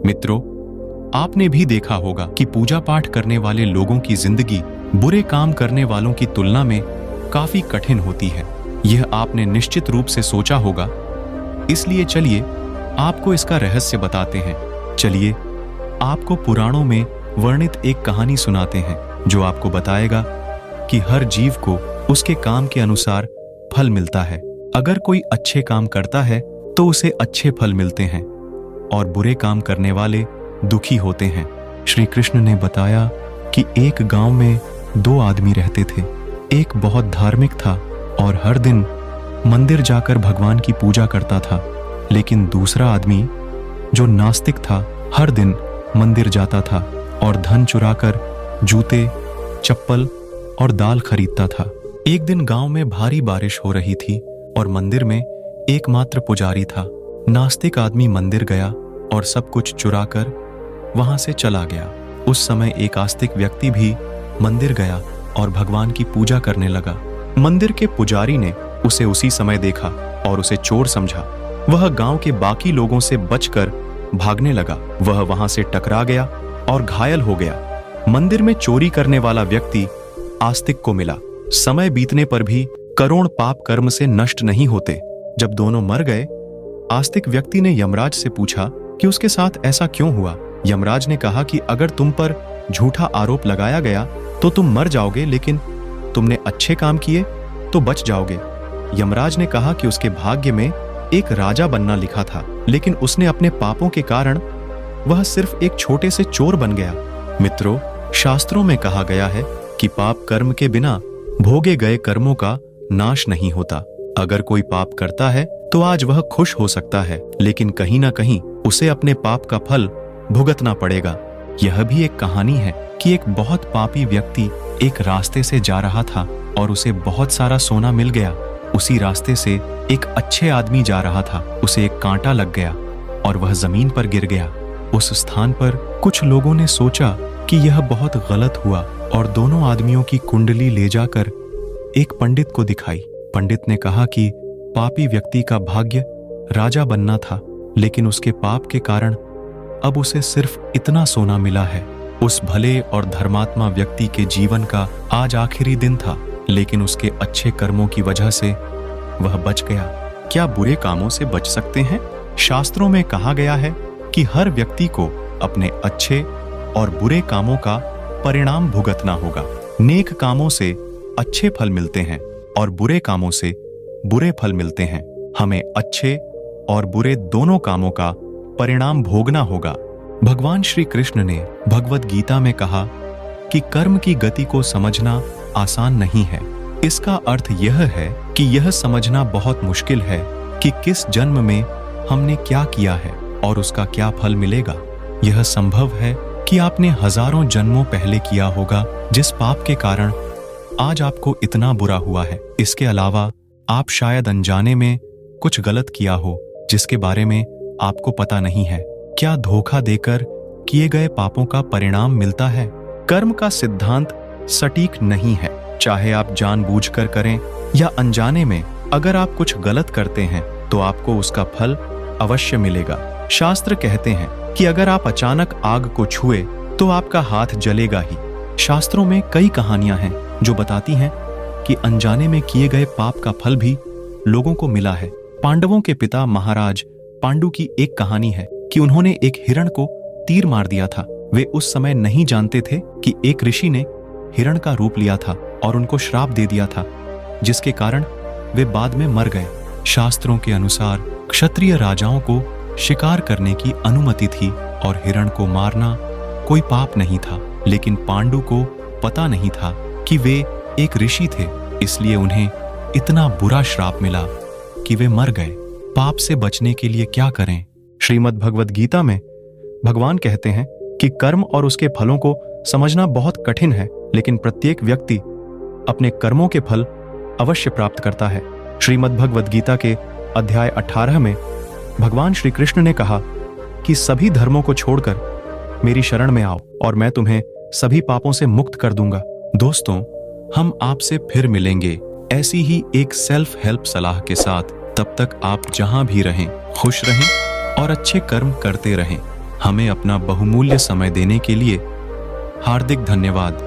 मित्रों, आपने भी देखा होगा कि पूजा पाठ करने वाले लोगों की जिंदगी बुरे काम करने वालों की तुलना में काफी कठिन होती है। यह आपने निश्चित रूप से सोचा होगा। इसलिए चलिए आपको इसका रहस्य बताते हैं। चलिए आपको पुराणों में वर्णित एक कहानी सुनाते हैं जो आपको बताएगा कि हर जीव को उसके काम के अनुसार फल मिलता है। अगर कोई अच्छे काम करता है तो उसे अच्छे फल मिलते हैं और बुरे काम करने वाले दुखी होते हैं। श्री कृष्ण ने बताया कि एक गांव में 2 आदमी रहते थे। एक बहुत धार्मिक था और हर दिन मंदिर जाकर भगवान की पूजा करता था, लेकिन दूसरा आदमी जो नास्तिक था हर दिन मंदिर जाता था और धन चुराकर जूते, चप्पल और दाल खरीदता था। एक दिन गांव में भारी बारिश हो रही थी और मंदिर में एकमात्र पुजारी था। नास्तिक आदमी मंदिर गया और सब कुछ चुराकर वहां से चला गया। उस समय एक आस्तिक व्यक्ति भी मंदिर गया और भगवान की पूजा करने लगा। मंदिर के पुजारी ने उसे उसी समय देखा और उसे चोर समझा। वह गांव के बाकी लोगों से बचकर भागने लगा। वह वहां से टकरा गया और घायल हो गया। मंदिर में चोरी करने वाला व्यक्ति आस्तिक को मिला। समय बीतने पर भी करोड़ पाप कर्म से नष्ट नहीं होते। जब दोनों मर गए, आस्तिक व्यक्ति ने यमराज से पूछा कि उसके साथ ऐसा क्यों हुआ। यमराज ने कहा कि अगर तुम पर झूठा आरोप लगाया गया तो तुम मर जाओगे, लेकिन तुमने अच्छे काम किए तो बच जाओगे। यमराज ने कहा कि उसके भाग्य में एक राजा बनना लिखा था, लेकिन उसने अपने पापों के कारण वह सिर्फ एक छोटे से चोर बन गया। मित्रों, शास्त्रों में कहा गया है कि पाप कर्म के बिना भोगे गए कर्मों का नाश नहीं होता। अगर कोई पाप करता है तो आज वह खुश हो सकता है, लेकिन कहीं ना कहीं उसे अपने पाप का फल भुगतना पड़ेगा। यह भी एक कहानी है कि एक बहुत पापी व्यक्ति एक रास्ते से जा रहा था और उसे बहुत सारा सोना मिल गया। उसी रास्ते से एक अच्छे आदमी जा रहा था। उसे एक कांटा लग गया और वह जमीन पर गिर गया। उस स्थान पर कुछ लोगों ने सोचा कि यह बहुत गलत हुआ और दोनों आदमियों की कुंडली ले जाकर एक पंडित को दिखाई। पंडित ने कहा कि पापी व्यक्ति का भाग्य राजा बनना था, लेकिन उसके पाप के कारण अब उसे सिर्फ इतना सोना मिला है। उस भले और धर्मात्मा व्यक्ति के जीवन का आज आखिरी दिन था, लेकिन उसके अच्छे कर्मों की वजह से वह बच गया। क्या बुरे कामों से बच सकते हैं? शास्त्रों में कहा गया है कि हर व्यक्ति को अपने अच्छे और बुरे कामों का परिणाम भुगतना होगा। नेक कामों से अच्छे फल मिलते हैं और बुरे कामों से बुरे फल मिलते हैं। हमें अच्छे और बुरे दोनों कामों का परिणाम भोगना होगा। भगवान श्री कृष्ण ने भगवद गीता में कहा कि कर्म की गति को समझना आसान नहीं है। इसका अर्थ यह है कि यह समझना बहुत मुश्किल है कि किस जन्म में हमने क्या किया है और उसका क्या फल मिलेगा। यह संभव है कि आपने हजारों जन्मों पहले किया होगा जिस पाप के कारण आज आपको इतना बुरा हुआ है। इसके अलावा आप शायद अनजाने में कुछ गलत किया हो जिसके बारे में आपको पता नहीं है। क्या धोखा देकर किए गए पापों का परिणाम मिलता है? कर्म का सिद्धांत सटीक नहीं है। चाहे आप जानबूझकर करें या अनजाने में, अगर आप कुछ गलत करते हैं तो आपको उसका फल अवश्य मिलेगा। शास्त्र कहते हैं कि अगर आप अचानक आग को छुए तो आपका हाथ जलेगा ही। शास्त्रों में कई कहानियां हैं जो बताती हैं कि अनजाने में किए गए पाप का फल भी लोगों को मिला है। पांडवों के पिता महाराज पांडु की एक कहानी है कि उन्होंने एक हिरण को तीर मार दिया था। वे उस समय नहीं जानते थे कि एक ऋषि ने हिरण का रूप लिया था और उनको श्राप दे दिया था, जिसके कारण वे बाद में मर गए। शास्त्रों के अनुसार क्षत्रिय राजाओं को शिकार करने की अनुमति थी और हिरण को मारना कोई पाप नहीं था, लेकिन पांडु को पता नहीं था कि वे एक ऋषि थे, इसलिए उन्हें इतना बुरा श्राप मिला कि वे मर गए। पाप से बचने के लिए क्या करें? श्रीमद् भगवद गीता में भगवान कहते हैं कि कर्म और उसके फलों को समझना बहुत कठिन है, लेकिन प्रत्येक व्यक्ति अपने कर्मों के फल अवश्य प्राप्त करता है। श्रीमद् भगवद गीता के अध्याय 18 में भगवान श्री कृष्ण ने कहा कि सभी धर्मों को छोड़कर मेरी शरण में आओ और मैं तुम्हें सभी पापों से मुक्त कर दूंगा। दोस्तों, हम आपसे फिर मिलेंगे ऐसी ही एक सेल्फ हेल्प सलाह के साथ। तब तक आप जहां भी रहें, खुश रहें और अच्छे कर्म करते रहें। हमें अपना बहुमूल्य समय देने के लिए हार्दिक धन्यवाद।